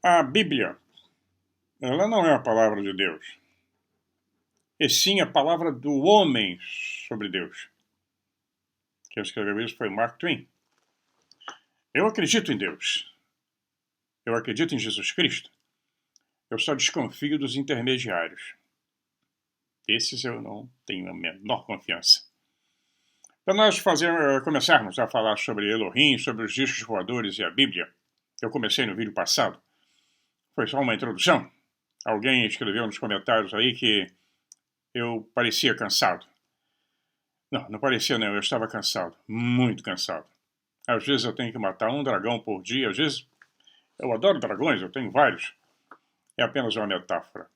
A Bíblia, ela não é a palavra de Deus, e sim a palavra do homem sobre Deus. Quem escreveu isso foi Mark Twain. Eu acredito em Deus. Eu acredito em Jesus Cristo. Eu só desconfio dos intermediários. Esses eu não tenho a menor confiança. Para nós começarmos a falar sobre Elohim, sobre os discos voadores e a Bíblia, eu comecei no vídeo passado. Foi só uma introdução. Alguém escreveu nos comentários aí que eu parecia cansado. Não parecia não, eu estava cansado, muito cansado. Às vezes eu tenho que matar um dragão por dia, às vezes eu adoro dragões, eu tenho vários. É apenas uma metáfora.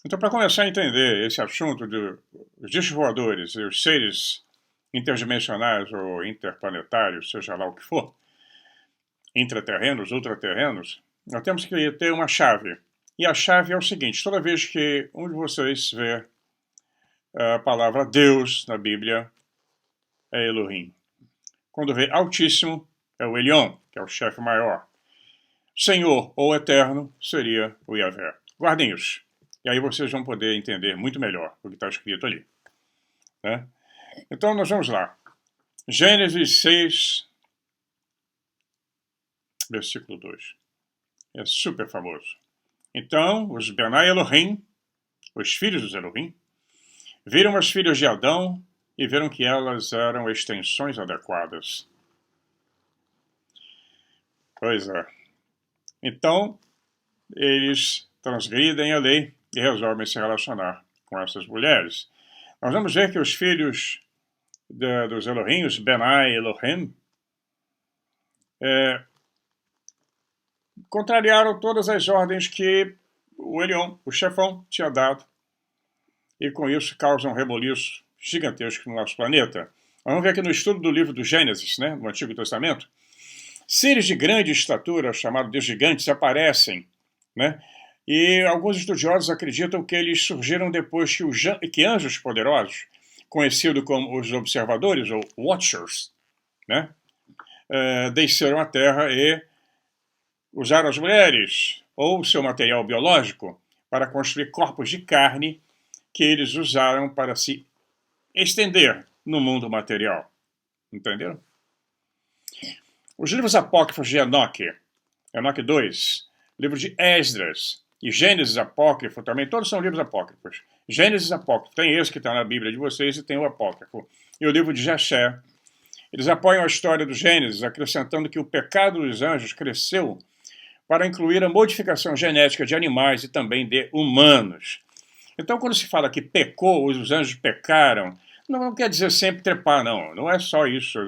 Então, para começar a entender esse assunto dos discos voadores e os seres interdimensionais ou interplanetários, seja lá o que for, intraterrenos, ultraterrenos, nós temos que ter uma chave. E a chave é o seguinte: toda vez que um de vocês vê a palavra Deus na Bíblia, é Elohim. Quando vê Altíssimo, é o Elion, que é o chefe maior. Senhor ou Eterno seria o Yahvé. Guardem isso. E aí vocês vão poder entender muito melhor o que está escrito ali. Né? Então nós vamos lá. Gênesis 6, versículo 2. É super famoso. Então, os Benai Elohim, os filhos dos Elohim, viram as filhas de Adão e viram que elas eram extensões adequadas. Pois é. Então, eles transgridem a lei e resolvem se relacionar com essas mulheres. Nós vamos ver que os filhos dos Elohim, os Benai Elohim, contrariaram todas as ordens que o Elion, o chefão, tinha dado, e com isso causam um reboliço gigantesco no nosso planeta. Vamos ver aqui no estudo do livro do Gênesis, né, no Antigo Testamento, seres de grande estatura, chamados de gigantes, aparecem, né? E alguns estudiosos acreditam que eles surgiram depois que anjos poderosos, conhecidos como os observadores, ou watchers, né? Desceram à Terra e usaram as mulheres, ou seu material biológico, para construir corpos de carne que eles usaram para se estender no mundo material. Entenderam? Os livros apócrifos de Enoque 2, livro de Esdras e Gênesis apócrifo também, todos são livros apócrifos. Gênesis apócrifo, tem esse que está na Bíblia de vocês e tem o apócrifo. E o livro de Jessé. Eles apoiam a história do Gênesis, acrescentando que o pecado dos anjos cresceu para incluir a modificação genética de animais e também de humanos. Então, quando se fala que pecou, os anjos pecaram, não quer dizer sempre trepar, não. Não é só isso.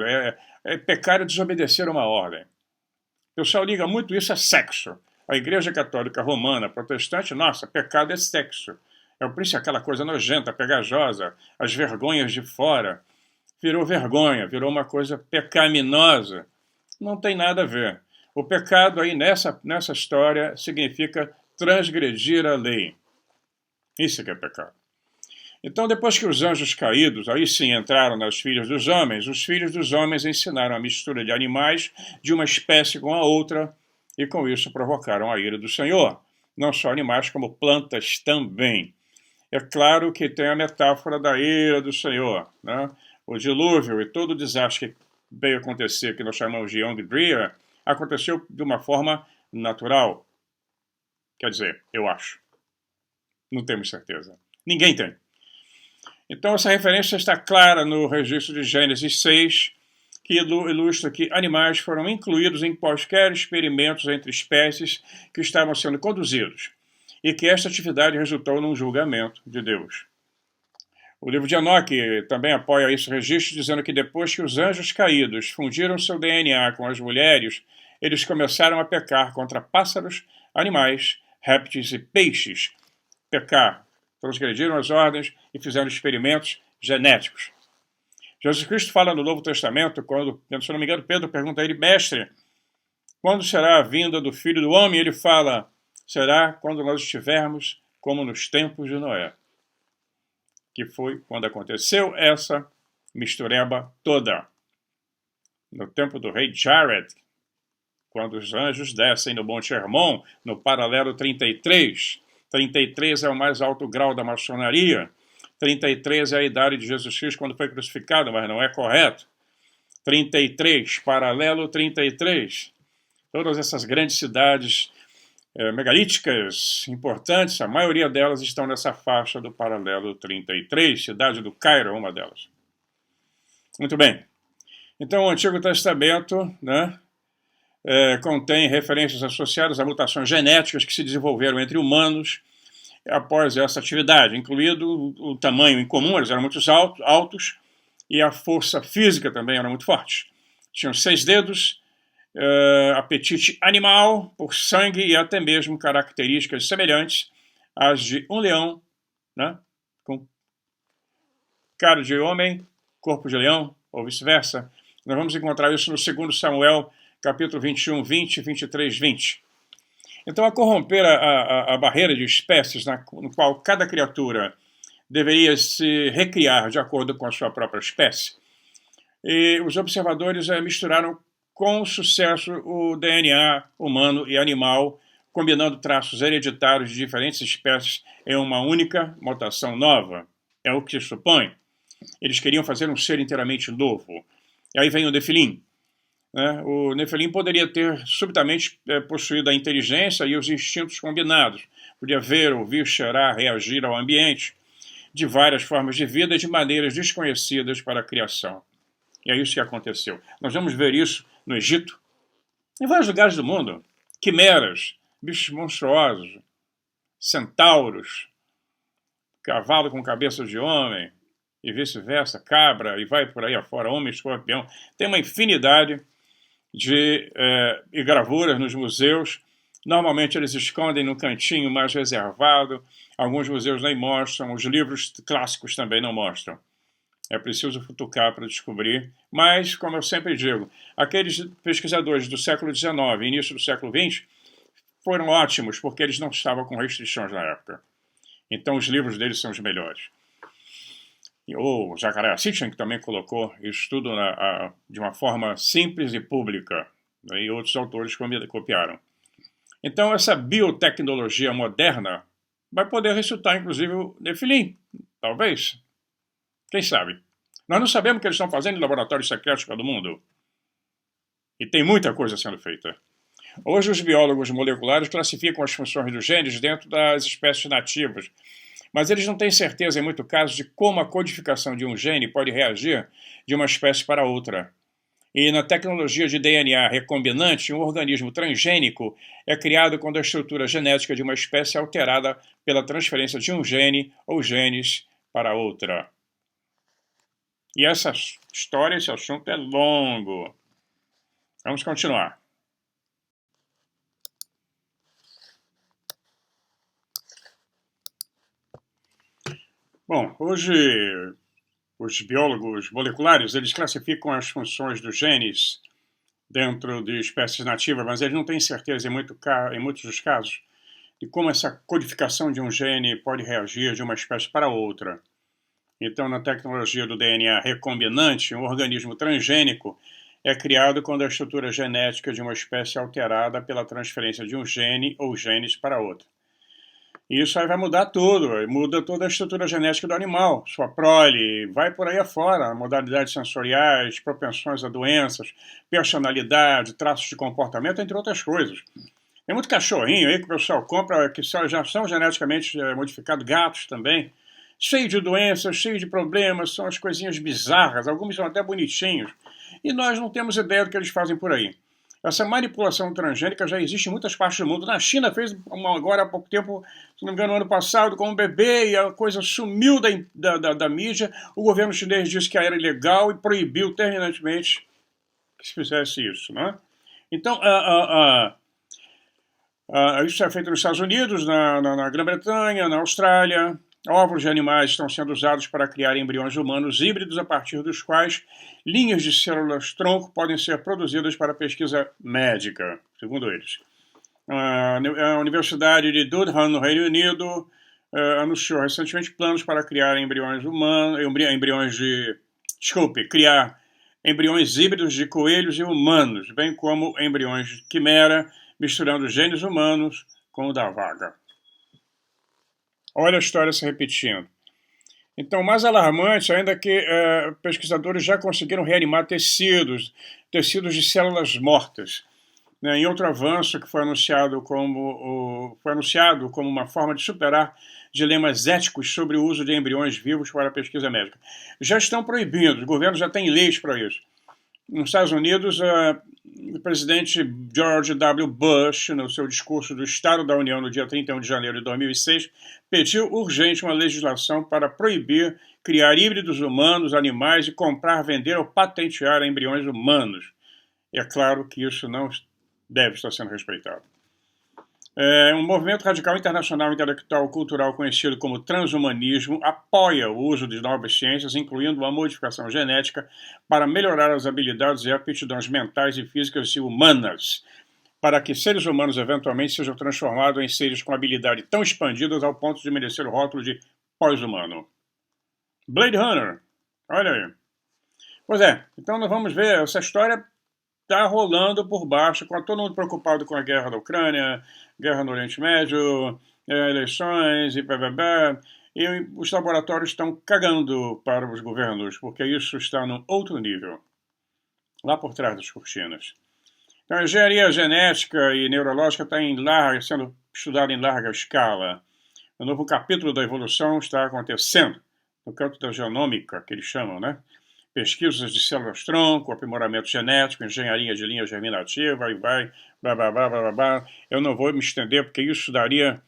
Pecar e desobedecer uma ordem. O pessoal liga muito isso a sexo. A Igreja Católica Romana, protestante, nossa, pecado é sexo. É o príncipe, aquela coisa nojenta, pegajosa, as vergonhas de fora. Virou vergonha, virou uma coisa pecaminosa. Não tem nada a ver. O pecado aí nessa história significa transgredir a lei. Isso que é pecado. Então, depois que os anjos caídos, aí sim, entraram nas filhas dos homens, os filhos dos homens ensinaram a mistura de animais de uma espécie com a outra, e com isso provocaram a ira do Senhor. Não só animais, como plantas também. É claro que tem a metáfora da ira do Senhor, né? O dilúvio e todo o desastre que veio acontecer, que nós chamamos de Yongdria, aconteceu de uma forma natural. Quer dizer, eu acho. Não temos certeza. Ninguém tem. Então, essa referência está clara no registro de Gênesis 6, que ilustra que animais foram incluídos em quaisquer experimentos entre espécies que estavam sendo conduzidos, e que esta atividade resultou num julgamento de Deus. O livro de Enoque também apoia esse registro, dizendo que depois que os anjos caídos fundiram seu DNA com as mulheres, eles começaram a pecar contra pássaros, animais, répteis e peixes. Pecar. Transgrediram as ordens e fizeram experimentos genéticos. Jesus Cristo fala no Novo Testamento, quando, se não me engano, Pedro pergunta a ele, mestre, quando será a vinda do Filho do Homem? Ele fala, será quando nós estivermos como nos tempos de Noé. Que foi quando aconteceu essa mistureba toda. No tempo do rei Jared, quando os anjos descem no Monte Hermon, no paralelo 33. 33 é o mais alto grau da maçonaria. 33 é a idade de Jesus Cristo quando foi crucificado, mas não é correto. 33, paralelo 33. Todas essas grandes cidades megalíticas importantes, a maioria delas estão nessa faixa do paralelo 33, cidade do Cairo é uma delas. Muito bem. Então, o Antigo Testamento, né, contém referências associadas a mutações genéticas que se desenvolveram entre humanos após essa atividade, incluído o tamanho incomum, eles eram muito altos, e a força física também era muito forte. Tinham 6 dedos, apetite animal por sangue e até mesmo características semelhantes às de um leão, né, com cara de homem, corpo de leão, ou vice-versa. Nós vamos encontrar isso no 2 Samuel, capítulo 21, 20, 23, 20. Então, a corromper a barreira de espécies no qual cada criatura deveria se recriar de acordo com a sua própria espécie, e os observadores misturaram com sucesso o DNA humano e animal, combinando traços hereditários de diferentes espécies em uma única mutação nova. É o que se supõe. Eles queriam fazer um ser inteiramente novo. E aí vem o Nefilim. O Nefilim poderia ter subitamente possuído a inteligência e os instintos combinados. Podia ver, ouvir, cheirar, reagir ao ambiente de várias formas de vida de maneiras desconhecidas para a criação. E é isso que aconteceu. Nós vamos ver isso no Egito, em vários lugares do mundo. Quimeras, bichos monstruosos, centauros, cavalo com cabeça de homem, e vice-versa, cabra, e vai por aí afora, homem, escorpião. Tem uma infinidade de gravuras nos museus. Normalmente eles escondem no cantinho mais reservado. Alguns museus nem mostram, os livros clássicos também não mostram. É preciso futucar para descobrir. Mas, como eu sempre digo, aqueles pesquisadores do século XIX e início do século XX foram ótimos, porque eles não estavam com restrições na época. Então os livros deles são os melhores. O Zecharia Sitchin, que também colocou isso tudo de uma forma simples e pública, né, e outros autores copiaram. Então, essa biotecnologia moderna vai poder ressuscitar, inclusive, o Nefilim, talvez. Quem sabe? Nós não sabemos o que eles estão fazendo em laboratórios secretos pelo mundo. E tem muita coisa sendo feita. Hoje, os biólogos moleculares classificam as funções dos genes dentro das espécies nativas, mas eles não têm certeza, em muitos casos, de como a codificação de um gene pode reagir de uma espécie para outra. E na tecnologia de DNA recombinante, um organismo transgênico é criado quando a estrutura genética de uma espécie é alterada pela transferência de um gene ou genes para outra. E essa história, esse assunto é longo. Vamos continuar. Bom, hoje os biólogos moleculares, eles classificam as funções dos genes dentro de espécies nativas, mas eles não têm certeza, em muitos dos casos, de como essa codificação de um gene pode reagir de uma espécie para outra. Então, na tecnologia do DNA recombinante, um organismo transgênico é criado quando a estrutura genética de uma espécie é alterada pela transferência de um gene ou genes para outra. E isso aí vai mudar tudo, muda toda a estrutura genética do animal, sua prole, vai por aí afora, modalidades sensoriais, propensões a doenças, personalidade, traços de comportamento, entre outras coisas. Tem muito cachorrinho aí que o pessoal compra, que já são geneticamente modificados, gatos também, cheio de doenças, cheio de problemas, são as coisinhas bizarras, alguns são até bonitinhos, e nós não temos ideia do que eles fazem por aí. Essa manipulação transgênica já existe em muitas partes do mundo. Na China fez agora há pouco tempo, se não me engano, no ano passado, com um bebê, e a coisa sumiu da mídia. O governo chinês disse que era ilegal e proibiu terminantemente que se fizesse isso, né? Então, isso é feito nos Estados Unidos, na Grã-Bretanha, na Austrália. Óvulos de animais estão sendo usados para criar embriões humanos híbridos, a partir dos quais linhas de células-tronco podem ser produzidas para pesquisa médica, segundo eles. A Universidade de Durham, no Reino Unido, anunciou recentemente planos para criar criar embriões híbridos de coelhos e humanos, bem como embriões de quimera, misturando genes humanos com o da vaca. Olha a história se repetindo. Então, mais alarmante ainda que pesquisadores já conseguiram reanimar tecidos de células mortas. Né, em outro avanço que foi anunciado como uma forma de superar dilemas éticos sobre o uso de embriões vivos para a pesquisa médica. Já estão proibindo, os governos já têm leis para isso. Nos Estados Unidos, o presidente George W. Bush, no seu discurso do Estado da União no dia 31 de janeiro de 2006, pediu urgente uma legislação para proibir criar híbridos humanos, animais e comprar, vender ou patentear embriões humanos. E é claro que isso não deve estar sendo respeitado. Um movimento radical internacional intelectual cultural conhecido como transhumanismo apoia o uso de novas ciências, incluindo a modificação genética, para melhorar as habilidades e aptidões mentais e físicas e humanas, para que seres humanos eventualmente sejam transformados em seres com habilidade tão expandidas ao ponto de merecer o rótulo de pós-humano. Blade Runner, olha aí. Pois é, então nós vamos ver essa história. Está rolando por baixo, com todo mundo preocupado com a guerra da Ucrânia, guerra no Oriente Médio, eleições e blá. E os laboratórios estão cagando para os governos, porque isso está num outro nível, lá por trás das cortinas. Então, a engenharia genética e neurológica está sendo estudada em larga escala. O novo capítulo da evolução está acontecendo, no campo da genômica, que eles chamam, né? Pesquisas de células-tronco, aprimoramento genético, engenharia de linha germinativa, e vai, blá. Eu não vou me estender, porque isso daria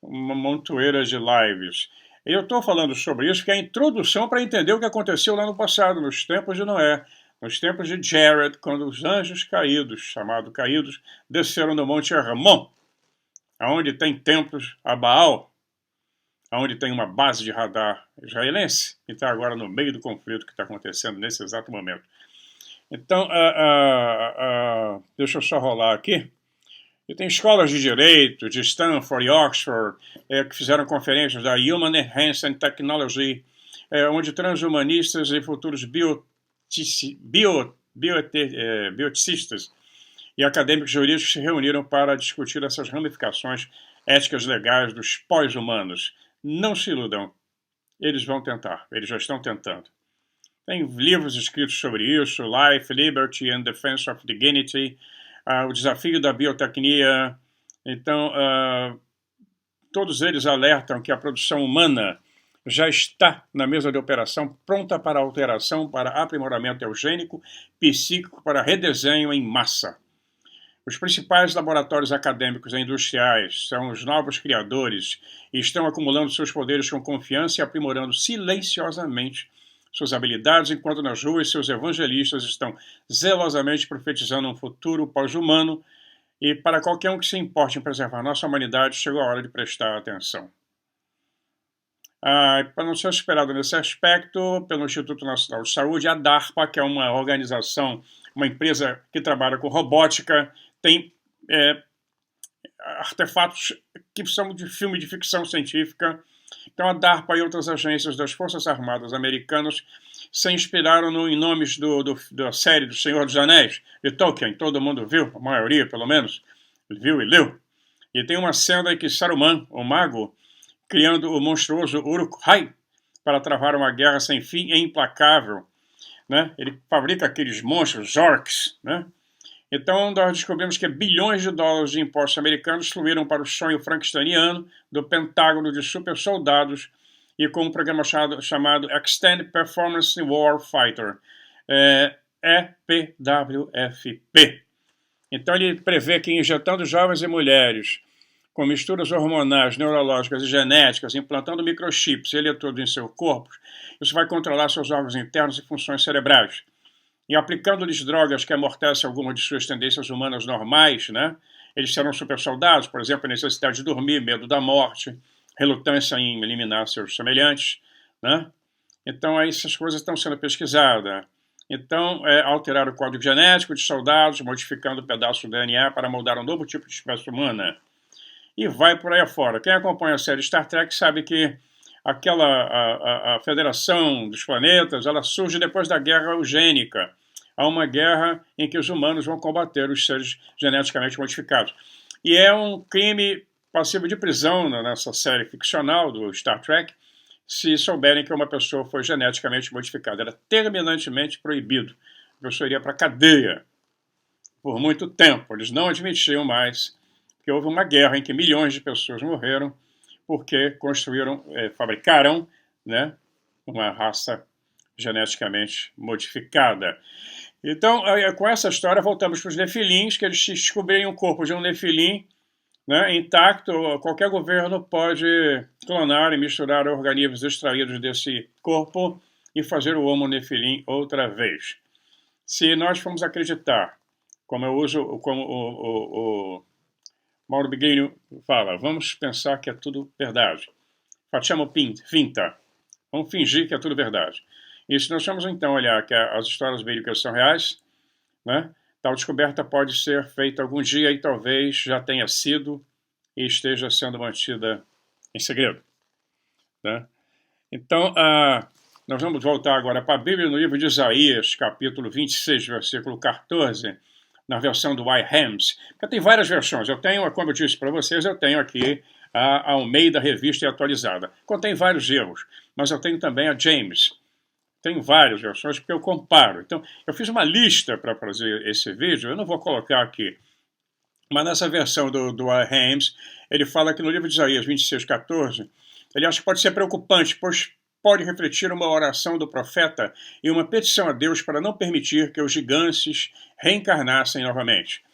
uma montoeira de lives. E eu estou falando sobre isso, que é a introdução para entender o que aconteceu lá no passado, nos tempos de Noé, nos tempos de Jared, quando os anjos caídos, chamados caídos, desceram do Monte Hermon, onde tem templos a Baal, onde tem uma base de radar israelense, que está agora no meio do conflito que está acontecendo nesse exato momento. Então, deixa eu só rolar aqui. E tem escolas de direito, de Stanford e Oxford, que fizeram conferências da Human Enhancement Technology, onde transhumanistas e futuros bioticistas e acadêmicos jurídicos se reuniram para discutir essas ramificações éticas legais dos pós-humanos. Não se iludam, eles vão tentar, eles já estão tentando. Tem livros escritos sobre isso, Life, Liberty and Defense of Dignity, o desafio da biotecnia. Então, todos eles alertam que a produção humana já está na mesa de operação, pronta para alteração, para aprimoramento eugênico, psíquico, para redesenho em massa. Os principais laboratórios acadêmicos e industriais são os novos criadores e estão acumulando seus poderes com confiança e aprimorando silenciosamente suas habilidades, enquanto nas ruas seus evangelistas estão zelosamente profetizando um futuro pós-humano. E para qualquer um que se importe em preservar nossa humanidade, chegou a hora de prestar atenção. Para não ser superado nesse aspecto, pelo Instituto Nacional de Saúde, a DARPA, que é uma organização, uma empresa que trabalha com robótica, tem artefatos que são de filme de ficção científica. Então a DARPA e outras agências das Forças Armadas americanas se inspiraram em nomes da série do Senhor dos Anéis, de Tolkien. Todo mundo viu, a maioria pelo menos, viu e leu. E tem uma cena em que Saruman, o mago, criando o monstruoso Uruk-hai para travar uma guerra sem fim e implacável, né? Ele fabrica aqueles monstros, orcs, né? Então, nós descobrimos que bilhões de dólares de impostos americanos fluíram para o sonho frankensteiniano do Pentágono de super soldados e com um programa chamado Extended Performance Warfighter, EPWFP. Então, ele prevê que injetando jovens e mulheres com misturas hormonais, neurológicas e genéticas, implantando microchips e eletrodos em seu corpo, isso vai controlar seus órgãos internos e funções cerebrais. E aplicando-lhes drogas que amortecem algumas de suas tendências humanas normais, né? Eles serão super soldados, por exemplo, a necessidade de dormir, medo da morte, relutância em eliminar seus semelhantes, né? Então, aí essas coisas estão sendo pesquisadas. Então, alterar o código genético de soldados, modificando pedaços do DNA para moldar um novo tipo de espécie humana. E vai por aí afora. Quem acompanha a série Star Trek sabe que a Federação dos Planetas, ela surge depois da Guerra Eugênica. Há uma guerra em que os humanos vão combater os seres geneticamente modificados. E é um crime passível de prisão nessa série ficcional do Star Trek, se souberem que uma pessoa foi geneticamente modificada. Era terminantemente proibido. A pessoa iria para a cadeia por muito tempo. Eles não admitiam mais que houve uma guerra em que milhões de pessoas morreram porque fabricaram, né, uma raça geneticamente modificada. Então, com essa história, voltamos para os nefilins, que eles descobriram o corpo de um nefilim, né, intacto. Qualquer governo pode clonar e misturar organismos extraídos desse corpo e fazer o Homo nefilim outra vez. Se nós formos acreditar, como o Mauro Bigueiro fala, vamos pensar que é tudo verdade. Facciamo finta. Vamos fingir que é tudo verdade. E se nós formos então olhar que as histórias bíblicas são reais, né, tal descoberta pode ser feita algum dia e talvez já tenha sido e esteja sendo mantida em segredo. Né? Então, nós vamos voltar agora para a Bíblia no livro de Isaías, capítulo 26, versículo 14, na versão do Wilhelms. Porque tem várias versões. Eu tenho, como eu disse para vocês, eu tenho aqui a Almeida Revista e Atualizada. Contém vários erros, mas eu tenho também a James. Tenho várias versões porque eu comparo. Então, eu fiz uma lista para fazer esse vídeo, eu não vou colocar aqui. Mas nessa versão do Wilhelms, ele fala que no livro de Isaías 26:14, ele acha que pode ser preocupante, pois pode refletir uma oração do profeta e uma petição a Deus para não permitir que os gigantes reencarnassem novamente.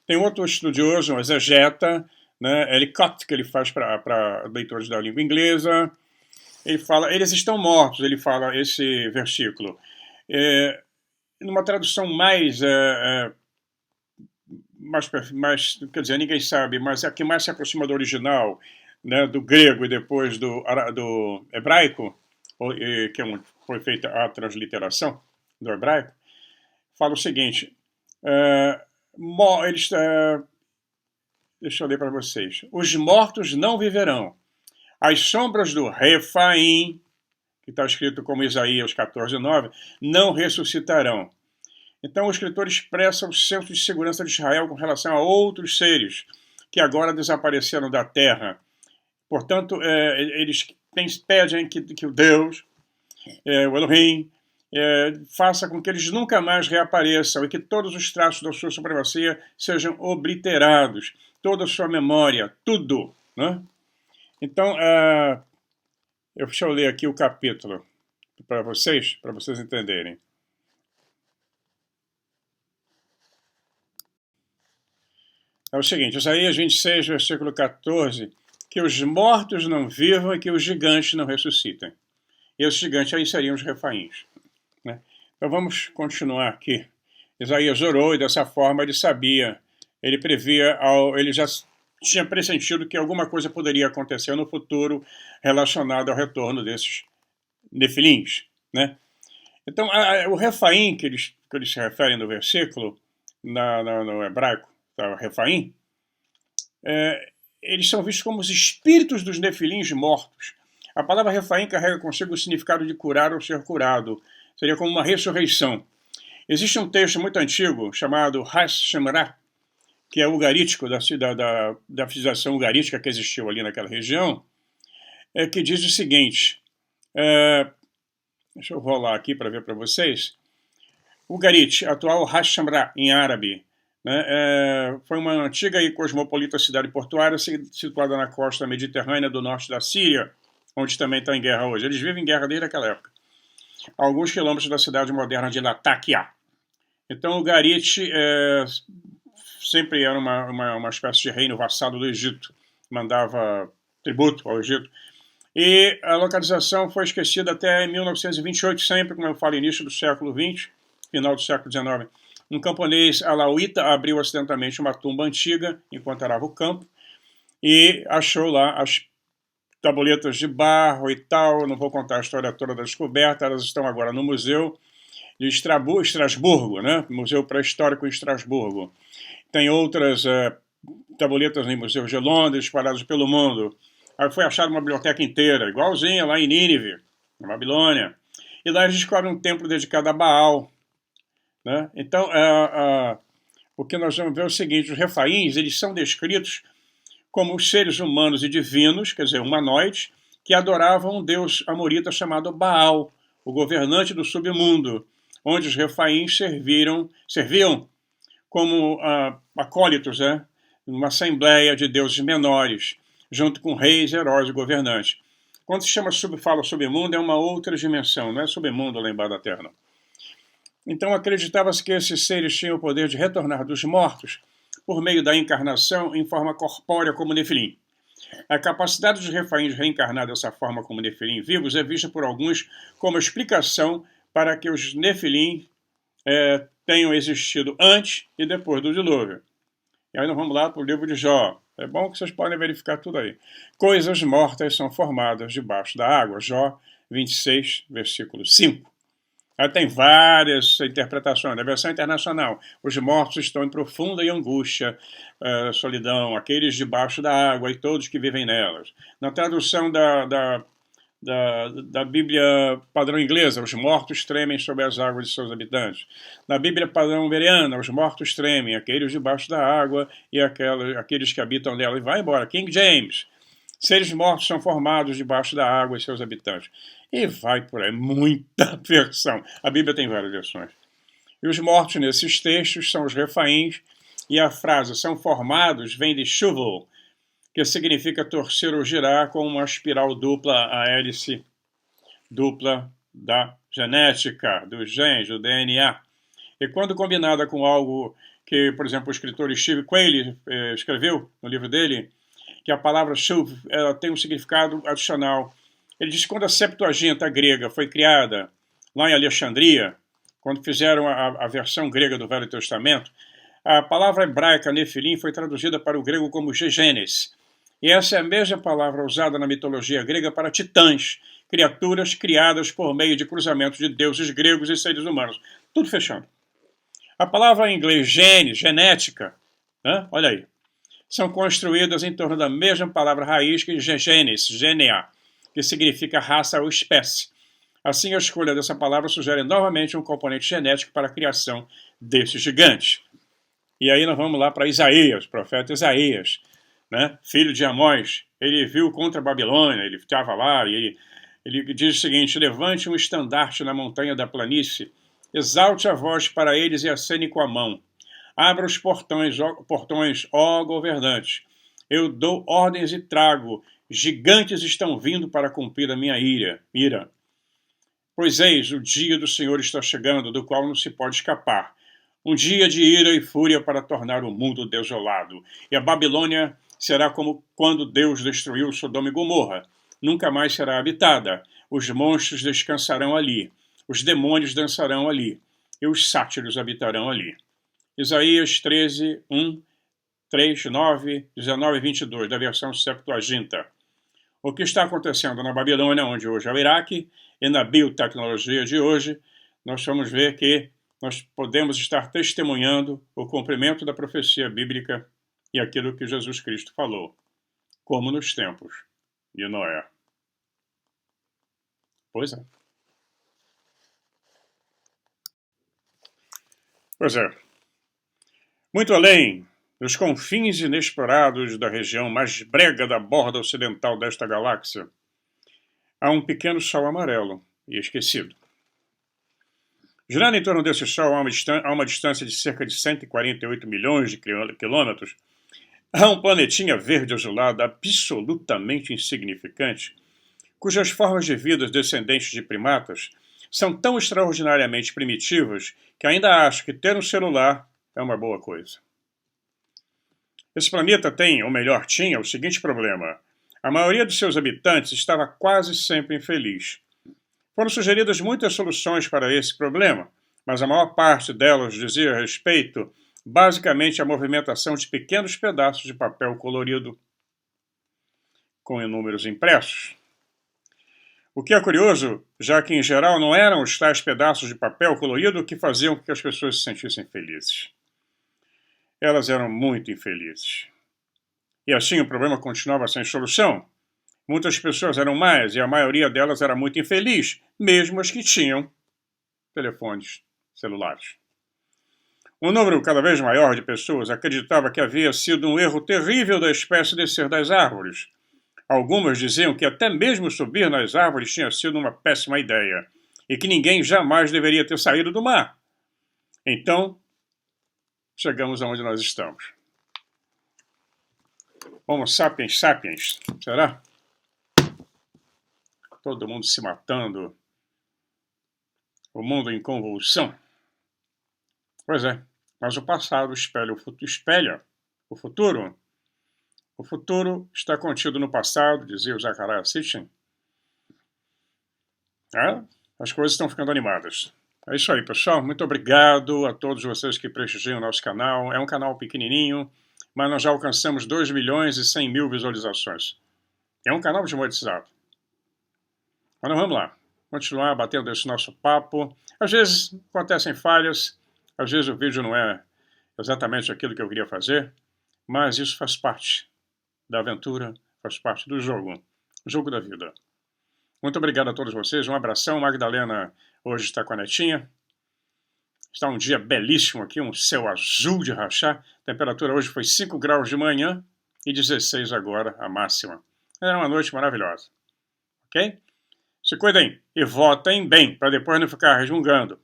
Tem outro estudioso, um exegeta, né, Ellicott, que ele faz para leitores da língua inglesa. Ele fala, eles estão mortos, ele fala esse versículo. Numa tradução mais, quer dizer, ninguém sabe, mas a que mais se aproxima do original, né, do grego e depois do hebraico, que foi feita a transliteração do hebraico, fala o seguinte, deixa eu ler para vocês. Os mortos não viverão. As sombras do Refaim, que está escrito como Isaías 14:9, não ressuscitarão. Então o escritor expressa o senso de segurança de Israel com relação a outros seres que agora desapareceram da terra. Portanto, eles pedem que o Deus, o Elohim, faça com que eles nunca mais reapareçam e que todos os traços da sua supremacia sejam obliterados, toda a sua memória, tudo, né? Então, deixa eu ler aqui o capítulo para vocês entenderem. É o seguinte, Isaías 26, versículo 14, que os mortos não vivam e que os gigantes não ressuscitem. E esses gigantes aí seriam os refaíns. Né? Então vamos continuar aqui. Isaías orou e dessa forma ele sabia, ele previa, ele já tinha pressentido que alguma coisa poderia acontecer no futuro relacionado ao retorno desses nefilins. Né? Então, o refaim que eles se referem no versículo, no hebraico, tá, refaim, eles são vistos como os espíritos dos nefilins mortos. A palavra refaim carrega consigo o significado de curar ou ser curado. Seria como uma ressurreição. Existe um texto muito antigo chamado Hash-Shemra, que é ugarítico, da civilização ugarítica que existiu ali naquela região, que diz o seguinte, deixa eu rolar aqui para ver para vocês, Ugarit, atual Hash-Shemra, em árabe, né, foi uma antiga e cosmopolita cidade portuária situada na costa mediterrânea do norte da Síria, onde também está em guerra hoje. Eles vivem em guerra desde aquela época. A alguns quilômetros da cidade moderna de Latakia. Então, Ugarit sempre era uma espécie de reino vassalo do Egito, mandava tributo ao Egito. E a localização foi esquecida até 1928, sempre, como eu falo, início do século XX, final do século XIX. Um camponês alauíta abriu acidentalmente uma tumba antiga, enquanto arava o campo, e achou lá as tabuletas de barro e tal. Eu não vou contar a história toda da descoberta, elas estão agora no Museu de Estrasburgo, né? Museu Pré-Histórico em Estrasburgo. Tem outras tabuletas em museus de Londres, espalhadas pelo mundo. Aí foi achada uma biblioteca inteira, igualzinha lá em Nínive, na Babilônia. E lá eles descobrem um templo dedicado a Baal. Né? Então, o que nós vamos ver é o seguinte: os refaíns, eles são descritos como os seres humanos e divinos, quer dizer, humanoides, que adoravam um deus amorita chamado Baal, o governante do submundo, onde os refaíns serviam como acólitos, né, numa assembleia de deuses menores, junto com reis, heróis e governantes. Quando se fala submundo, é uma outra dimensão, não é submundo lá embaixo da Terra, não. Então acreditava-se que esses seres tinham o poder de retornar dos mortos por meio da encarnação em forma corpórea como Nefilim. A capacidade dos refaíns de reencarnar dessa forma como Nefilim vivos é vista por alguns como explicação para que os Nefilim tenham existido antes e depois do dilúvio. E aí nós vamos lá para o livro de Jó. É bom que vocês podem verificar tudo aí. Coisas mortas são formadas debaixo da água. Jó 26, versículo 5. Tem várias interpretações. Na versão internacional, os mortos estão em profunda angústia, solidão, aqueles debaixo da água e todos que vivem nelas. Na tradução da Bíblia padrão inglesa, os mortos tremem sob as águas de seus habitantes. Na Bíblia padrão veriana, os mortos tremem, aqueles debaixo da água e aqueles que habitam nela. E vai embora. King James. Seres mortos são formados debaixo da água e seus habitantes. E vai por aí, muita versão. A Bíblia tem várias versões. E os mortos nesses textos são os refaíns, e a frase são formados vem de shuvel, que significa torcer ou girar com uma espiral dupla, a hélice dupla da genética, dos genes, do DNA. E quando combinada com algo que, por exemplo, o escritor Steve Quayle escreveu no livro dele, que a palavra shuv tem um significado adicional. Ele diz que quando a Septuaginta grega foi criada lá em Alexandria, quando fizeram a versão grega do Velho Testamento, a palavra hebraica Nefilim foi traduzida para o grego como Gegenes. E essa é a mesma palavra usada na mitologia grega para titãs, criaturas criadas por meio de cruzamentos de deuses gregos e seres humanos. Tudo fechando. A palavra em inglês gene, genética, né? Olha aí, são construídas em torno da mesma palavra raiz que genes, genea, que significa raça ou espécie. Assim, a escolha dessa palavra sugere novamente um componente genético para a criação desses gigantes. E aí nós vamos lá para Isaías, profeta Isaías, né? Filho de Amós. Ele viu contra a Babilônia, ele estava lá, e ele diz o seguinte: levante um estandarte na montanha da planície, exalte a voz para eles e acene com a mão. Abra os portões, ó governantes. Eu dou ordens e trago. Gigantes estão vindo para cumprir a minha ira. Pois eis, o dia do Senhor está chegando, do qual não se pode escapar. Um dia de ira e fúria para tornar o mundo desolado. E a Babilônia será como quando Deus destruiu Sodoma e Gomorra. Nunca mais será habitada. Os monstros descansarão ali. Os demônios dançarão ali. E os sátiros habitarão ali. Isaías 13, 1, 3, 9, 19 e 22, da versão Septuaginta. O que está acontecendo na Babilônia, onde hoje é o Iraque, e na biotecnologia de hoje, nós vamos ver que nós podemos estar testemunhando o cumprimento da profecia bíblica e aquilo que Jesus Cristo falou, como nos tempos de Noé. Pois é. Pois é. Muito além dos confins inexplorados da região mais brega da borda ocidental desta galáxia, há um pequeno sol amarelo e esquecido. Girando em torno desse sol a uma distância de cerca de 148 milhões de quilômetros, há um planetinha verde azulado absolutamente insignificante, cujas formas de vida descendentes de primatas são tão extraordinariamente primitivas que ainda acho que ter um celular é uma boa coisa. Esse planeta tem, ou melhor, tinha, o seguinte problema: a maioria de seus habitantes estava quase sempre infeliz. Foram sugeridas muitas soluções para esse problema, mas a maior parte delas dizia respeito basicamente à movimentação de pequenos pedaços de papel colorido com números impressos. O que é curioso, já que em geral não eram os tais pedaços de papel colorido que faziam com que as pessoas se sentissem felizes. Elas eram muito infelizes. E assim o problema continuava sem solução. Muitas pessoas eram más e a maioria delas era muito infeliz, mesmo as que tinham telefones celulares. Um número cada vez maior de pessoas acreditava que havia sido um erro terrível da espécie descer das árvores. Algumas diziam que até mesmo subir nas árvores tinha sido uma péssima ideia e que ninguém jamais deveria ter saído do mar. Então, chegamos aonde nós estamos. Homo sapiens sapiens, será? Todo mundo se matando, o mundo em convulsão. Pois é, mas o passado espelha o futuro. O futuro está contido no passado, dizia o Zecharia Sitchin. As coisas estão ficando animadas. É isso aí, pessoal. Muito obrigado a todos vocês que prestigiam o nosso canal. É um canal pequenininho, mas nós já alcançamos 2.100.000 visualizações. É um canal desmonetizado. Mas vamos lá. Continuar batendo esse nosso papo. Às vezes acontecem falhas, às vezes o vídeo não é exatamente aquilo que eu queria fazer, mas isso faz parte da aventura, faz parte do jogo da vida. Muito obrigado a todos vocês, um abração. Magdalena hoje está com a netinha. Está um dia belíssimo aqui, um céu azul de rachar. A temperatura hoje foi 5 graus de manhã e 16 agora, a máxima. É uma noite maravilhosa. Ok? Se cuidem e votem bem, para depois não ficar resmungando.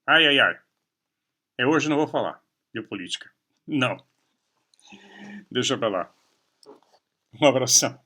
Ai, ai, ai. Eu hoje não vou falar de política. Não. Deixa pra lá. Um abração.